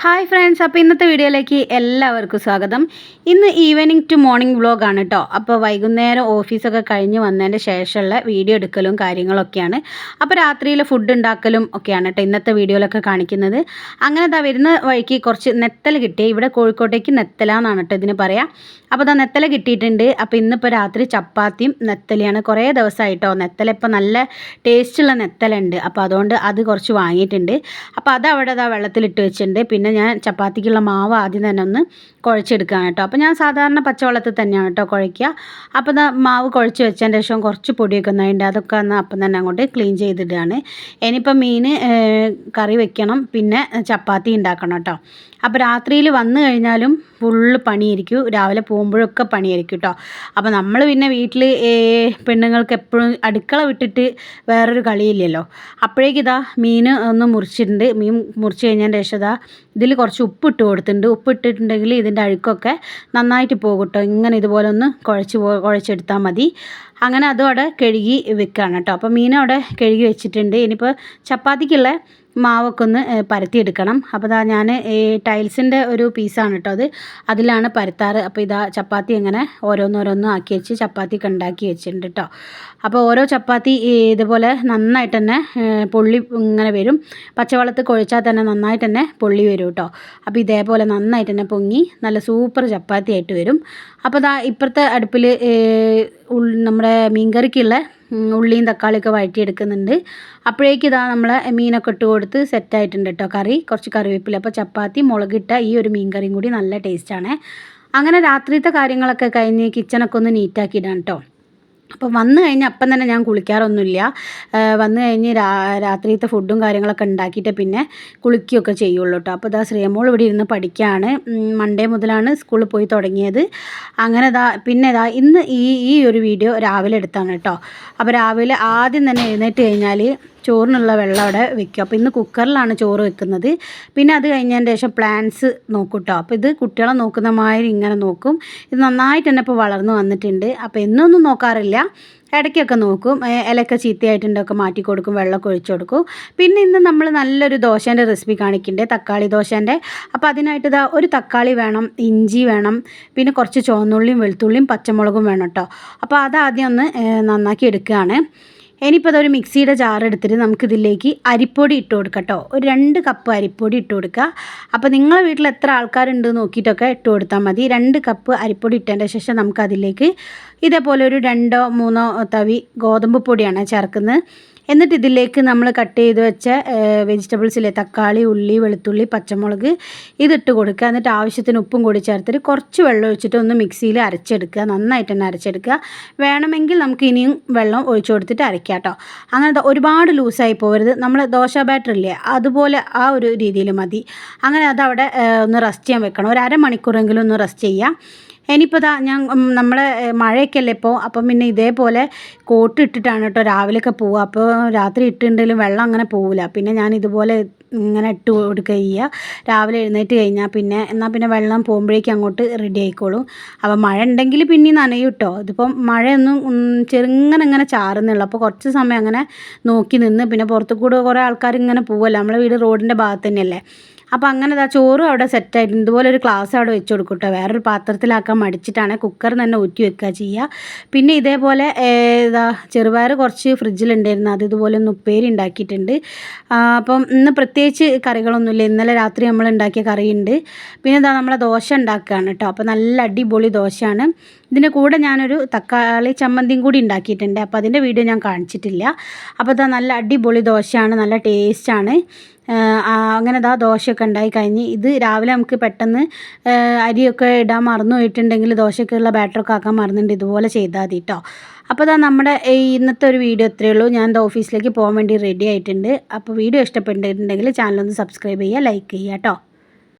Hi friends, അപ്പോൾ ഇന്നത്തെ വീഡിയോയിലേക്ക് എല്ലാവർക്കും സ്വാഗതം. ഇന്ന് ഈവനിങ് ടു മോർണിംഗ് വ്ലോഗാണ് കേട്ടോ. അപ്പോൾ വൈകുന്നേരം ഓഫീസൊക്കെ കഴിഞ്ഞ് വന്നതിൻ്റെ ശേഷമുള്ള വീഡിയോ എടുക്കലും കാര്യങ്ങളൊക്കെയാണ്. അപ്പോൾ രാത്രിയിൽ ഫുഡ് ഉണ്ടാക്കലും ഒക്കെയാണ് കേട്ടോ ഇന്നത്തെ വീഡിയോയിലൊക്കെ കാണിക്കുന്നത്. അങ്ങനെ ദാ വരുന്ന വഴിക്ക് കുറച്ച് നെത്തൽ കിട്ടി. ഇവിടെ കോഴിക്കോട്ടേക്ക് നെത്തലാന്നാണ് കേട്ടോ ഇതിന് പറയാം. അപ്പോൾ ദാ നെത്തല കിട്ടിയിട്ടുണ്ട്. അപ്പോൾ ഇന്നിപ്പോൾ രാത്രി ചപ്പാത്തിയും നെത്തലിയാണ്. കുറേ ദിവസമായിട്ടോ നെത്തല ഇപ്പോൾ നല്ല ടേസ്റ്റുള്ള നെത്തലുണ്ട്. അപ്പോൾ അതുകൊണ്ട് അത് കുറച്ച് വാങ്ങിയിട്ടുണ്ട്. അപ്പോൾ അതവിടെ ദാ വെള്ളത്തിലിട്ട് വെച്ചിട്ടുണ്ട്. പിന്നെ ഞാൻ ചപ്പാത്തിക്കുള്ള മാവ് ആദ്യം തന്നെ ഒന്ന് കുഴച്ചെടുക്കുകയാണ് കേട്ടോ. അപ്പോൾ ഞാൻ സാധാരണ പച്ചവെള്ളത്തിൽ തന്നെയാണ് കേട്ടോ കുഴയ്ക്കുക. അപ്പോൾ ദാ മാവ് കുഴച്ച് വെച്ചതിൻ്റെ ശേഷം കുറച്ച് പൊടിയൊക്കെ ഒന്നായിട്ട് അതൊക്കെ ഒന്ന് അപ്പം തന്നെ അങ്ങോട്ട് ക്ലീൻ ചെയ്തിടുകയാണ്. ഇനിയിപ്പോൾ മീൻ കറി വെക്കണം, പിന്നെ ചപ്പാത്തി ഉണ്ടാക്കണം കേട്ടോ. അപ്പോൾ രാത്രിയിൽ വന്നു കഴിഞ്ഞാലും ഫുള്ള് പണിയായിരിക്കും, രാവിലെ പോകുമ്പോഴൊക്കെ പണിയായിരിക്കും കേട്ടോ. അപ്പോൾ നമ്മൾ പിന്നെ വീട്ടിൽ പെണ്ണുങ്ങൾക്ക് എപ്പോഴും അടുക്കള വിട്ടിട്ട് വേറൊരു കളിയില്ലല്ലോ. അപ്പോഴേക്ക് ഇതാ മീൻ ഒന്ന് മുറിച്ചിട്ടുണ്ട്. മീൻ മുറിച്ച് കഴിഞ്ഞതിൻ്റെ ശേഷം ഇതാ ഇതിൽ കുറച്ച് ഉപ്പിട്ട് കൊടുത്തിട്ടുണ്ട്. ഉപ്പിട്ടിട്ടുണ്ടെങ്കിൽ ഇതിൻ്റെ അഴുക്കൊക്കെ നന്നായിട്ട് പോകും കേട്ടോ. ഇങ്ങനെ ഇതുപോലെ ഒന്ന് കുഴച്ചെടുത്താൽ മതി. അങ്ങനെ അതും അവിടെ കഴുകി വെക്കുകയാണ് കേട്ടോ. അപ്പോൾ മീനും അവിടെ കഴുകി വെച്ചിട്ടുണ്ട്. ഇനിയിപ്പോൾ ചപ്പാത്തിക്കുള്ള മാവൊക്കെ ഒന്ന് പരത്തിയെടുക്കണം. അപ്പോൾ ഇതാ ഞാൻ ടൈൽസിൻ്റെ ഒരു പീസാണ് കേട്ടോ അതിലാണ് പരത്താറ്. അപ്പോൾ ഇതാ ചപ്പാത്തി ഇങ്ങനെ ഓരോന്നോരോന്നും ആക്കി വെച്ച് ചപ്പാത്തിയൊക്കെ ഉണ്ടാക്കി വെച്ചിട്ടുണ്ട് കേട്ടോ. അപ്പോൾ ഓരോ ചപ്പാത്തി ഇതുപോലെ നന്നായിട്ട് തന്നെ പൊള്ളി ഇങ്ങനെ വരും. പച്ചവെള്ളത്തിൽ കുഴച്ചാൽ തന്നെ നന്നായിട്ട് തന്നെ പൊള്ളി വരും കേട്ടോ. അപ്പോൾ ഇതേപോലെ നന്നായിട്ട് തന്നെ പൊങ്ങി നല്ല സൂപ്പർ ചപ്പാത്തി ആയിട്ട് വരും. അപ്പോൾ ഇതാ ഇപ്പുറത്തെ അടുപ്പിൽ നമ്മുടെ മീൻകറിക്കുള്ള ഉള്ളിയും തക്കാളിയൊക്കെ വഴറ്റിയെടുക്കുന്നുണ്ട്. അപ്പോഴേക്കും ഇതാ നമ്മളെ മീനൊക്കെ ഇട്ട് കൊടുത്ത് സെറ്റായിട്ടുണ്ട് കേട്ടോ. കുറച്ച് കറിവേപ്പില. അപ്പോൾ ചപ്പാത്തി മുളകിട്ട ഈ ഒരു മീൻ കറിയും കൂടി നല്ല ടേസ്റ്റാണ്. അങ്ങനെ രാത്രിത്തെ കാര്യങ്ങളൊക്കെ കഴിഞ്ഞ് കിച്ചണൊക്കെ ഒന്ന് നീറ്റാക്കിയിടാണ് കേട്ടോ. അപ്പോൾ വന്നു കഴിഞ്ഞാൽ അപ്പം തന്നെ ഞാൻ കുളിക്കാറൊന്നുമില്ല. വന്നു കഴിഞ്ഞ് രാത്രിയത്തെ ഫുഡും കാര്യങ്ങളൊക്കെ ഉണ്ടാക്കിയിട്ട് പിന്നെ കുളിക്കുകയൊക്കെ ചെയ്യുള്ളൂ കേട്ടോ. അപ്പോൾ ഇതാ ശ്രീമോൾ ഇവിടെ ഇരുന്ന് പഠിക്കുകയാണ്. മൺഡേ മുതലാണ് സ്കൂളിൽ പോയി തുടങ്ങിയത്. അങ്ങനെ പിന്നെ ഇന്ന് ഈ ഒരു വീഡിയോ രാവിലെ എടുത്താണ് കേട്ടോ. അപ്പോൾ രാവിലെ ആദ്യം തന്നെ എഴുന്നേറ്റ് കഴിഞ്ഞാൽ ചോറിനുള്ള വെള്ളം അവിടെ വെക്കും. അപ്പോൾ ഇന്ന് കുക്കറിലാണ് ചോറ് വെക്കുന്നത്. പിന്നെ അത് കഴിഞ്ഞതിന് ശേഷം പ്ലാന്റ്സ് നോക്കും കേട്ടോ. അപ്പോൾ ഇത് കുട്ടികളെ നോക്കുന്ന മാതിരി ഇങ്ങനെ നോക്കും. ഇത് നന്നായിട്ട് തന്നെ ഇപ്പോൾ വളർന്നു വന്നിട്ടുണ്ട്. അപ്പോൾ എന്നൊന്നും നോക്കാറില്ല, ഇടയ്ക്കൊക്കെ നോക്കും. ഇലയൊക്കെ ചീത്തയായിട്ടുണ്ടൊക്കെ മാറ്റി കൊടുക്കും, വെള്ളമൊക്കെ ഒഴിച്ചു കൊടുക്കും. പിന്നെ ഇന്ന് നമ്മൾ നല്ലൊരു ദോശേൻ്റെ റെസിപ്പി കാണിക്കുന്നുണ്ട്, തക്കാളി ദോശേൻ്റെ. അപ്പോൾ അതിനായിട്ട് ഇതാ ഒരു തക്കാളി വേണം, ഇഞ്ചി വേണം, പിന്നെ കുറച്ച് ചുവന്നുള്ളിയും വെളുത്തുള്ളിയും പച്ചമുളകും വേണം കേട്ടോ. അപ്പോൾ അതാദ്യം ഒന്ന് നന്നാക്കി എടുക്കുകയാണ്. ഇനിയിപ്പോൾ അതൊരു മിക്സിയുടെ ജാർ എടുത്തിട്ട് നമുക്കിതിലേക്ക് അരിപ്പൊടി ഇട്ട് കൊടുക്കാം കേട്ടോ. ഒരു 2 കപ്പ് അരിപ്പൊടി ഇട്ട് കൊടുക്കുക. അപ്പോൾ നിങ്ങളെ വീട്ടിൽ എത്ര ആൾക്കാരുണ്ട് നോക്കിയിട്ടൊക്കെ ഇട്ട് കൊടുത്താൽ മതി. 2 കപ്പ് അരിപ്പൊടി ഇട്ടതിൻ്റെ ശേഷം നമുക്കതിലേക്ക് ഇതേപോലെ ഒരു 2-3 തവി ഗോതമ്പ് പൊടിയാണ് ചേർക്കുന്നത്. എന്നിട്ട് ഇതിലേക്ക് നമ്മൾ കട്ട് ചെയ്ത് വെച്ച വെജിറ്റബിൾസിലെ തക്കാളി, ഉള്ളി, വെളുത്തുള്ളി, പച്ചമുളക് ഇതിട്ട് കൊടുക്കുക. എന്നിട്ട് ആവശ്യത്തിന് ഉപ്പും കൂടി ചേർത്തിട്ട് കുറച്ച് വെള്ളം ഒഴിച്ചിട്ട് ഒന്ന് മിക്സിയിൽ അരച്ചെടുക്കുക. നന്നായിട്ട് തന്നെ അരച്ചെടുക്കുക. വേണമെങ്കിൽ നമുക്ക് ഇനിയും വെള്ളം ഒഴിച്ചു കൊടുത്തിട്ട് അരയ്ക്കാം കേട്ടോ. അങ്ങനെ ഒരുപാട് ലൂസായി പോകരുത്. നമ്മൾ ദോശ ബാറ്റർ ഇല്ലേ അതുപോലെ ആ ഒരു രീതിയിൽ മതി. അങ്ങനെ അതവിടെ ഒന്ന് റെസ്റ്റ് ചെയ്യാൻ വെക്കണം. ഒരു അരമണിക്കൂറെങ്കിലും ഒന്ന് റെസ്റ്റ് ചെയ്യാം. ഇനിയിപ്പോൾ നമ്മളെ മഴയൊക്കെ അല്ലേ ഇപ്പോൾ. അപ്പം പിന്നെ ഇതേപോലെ കോട്ട് ഇട്ടിട്ടാണ് കേട്ടോ രാവിലെയൊക്കെ പോവുക. അപ്പോൾ രാത്രി ഇട്ടിട്ടുണ്ടെങ്കിലും വെള്ളം അങ്ങനെ പോവില്ല. പിന്നെ ഞാൻ ഇതുപോലെ ഇങ്ങനെ ഇട്ട് കൊടുക്കുക ചെയ്യുക. രാവിലെ എഴുന്നേറ്റ് കഴിഞ്ഞാൽ പിന്നെ വെള്ളം പോകുമ്പോഴേക്കും അങ്ങോട്ട് റെഡി ആയിക്കോളും. അപ്പോൾ മഴ ഉണ്ടെങ്കിൽ പിന്നെ നനയും കേട്ടോ. ഇതിപ്പം മഴയൊന്നും ചെറുങ്ങനെ ചാറുന്നുള്ളൂ. അപ്പോൾ കുറച്ച് സമയം അങ്ങനെ നോക്കി നിന്ന് പിന്നെ പുറത്തു കൂടെ കുറേ ആൾക്കാർ ഇങ്ങനെ പോവുമല്ലോ. നമ്മളെ വീട് റോഡിൻ്റെ ഭാഗത്ത് തന്നെയല്ലേ. അപ്പോൾ അങ്ങനെ ചോറും അവിടെ സെറ്റായിട്ട് ഇതുപോലെ ഒരു ഗ്ലാസ് അവിടെ വെച്ച് കൊടുക്കും കേട്ടോ. വേറൊരു പാത്രത്തിലാക്കാൻ മടിച്ചിട്ടാണ് കുക്കറിൽ തന്നെ ഊറ്റി വെക്കുക ചെയ്യുക. പിന്നെ ഇതേപോലെ ചെറുപയർ കുറച്ച് ഫ്രിഡ്ജിലുണ്ടായിരുന്നു, അത് ഇതുപോലെ ഒന്ന് ഉപ്പേരി ഉണ്ടാക്കിയിട്ടുണ്ട്. അപ്പം ഇന്ന് പ്രത്യേകിച്ച് കറികളൊന്നുമില്ല. ഇന്നലെ രാത്രി നമ്മൾ ഉണ്ടാക്കിയ കറിയുണ്ട്. പിന്നെ നമ്മളെ ദോശ ഉണ്ടാക്കുകയാണ് കേട്ടോ. അപ്പോൾ നല്ല അടിപൊളി ദോശയാണ്. ഇതിൻ്റെ കൂടെ ഞാനൊരു തക്കാളി ചമ്മന്തിയും കൂടി ഉണ്ടാക്കിയിട്ടുണ്ട്. അപ്പോൾ അതിൻ്റെ വീഡിയോ ഞാൻ കാണിച്ചിട്ടില്ല. അപ്പോൾ നല്ല അടിപൊളി ദോശയാണ്, നല്ല ടേസ്റ്റാണ്. അങ്ങനെ ദോശയൊക്കെ ഉണ്ടായി കഴിഞ്ഞ് ഇത് രാവിലെ നമുക്ക് പെട്ടെന്ന് അരിയൊക്കെ ഇടാൻ മറന്നു പോയിട്ടുണ്ടെങ്കിൽ ദോശയ്ക്കുള്ള ബാറ്ററൊക്കെ ആക്കാൻ മറന്നുണ്ട്, ഇതുപോലെ ചെയ്താൽ മതി കേട്ടോ. അപ്പോൾ നമ്മുടെ ഇന്നത്തെ ഒരു വീഡിയോ ഇത്രയേ ഉള്ളൂ. ഞാൻ ഓഫീസിലേക്ക് പോകാൻ വേണ്ടി റെഡി ആയിട്ടുണ്ട്. അപ്പോൾ വീഡിയോ ഇഷ്ടപ്പെട്ടിട്ടുണ്ടെങ്കിൽ ചാനലൊന്ന് സബ്സ്ക്രൈബ് ചെയ്യുക, ലൈക്ക് ചെയ്യുക കേട്ടോ.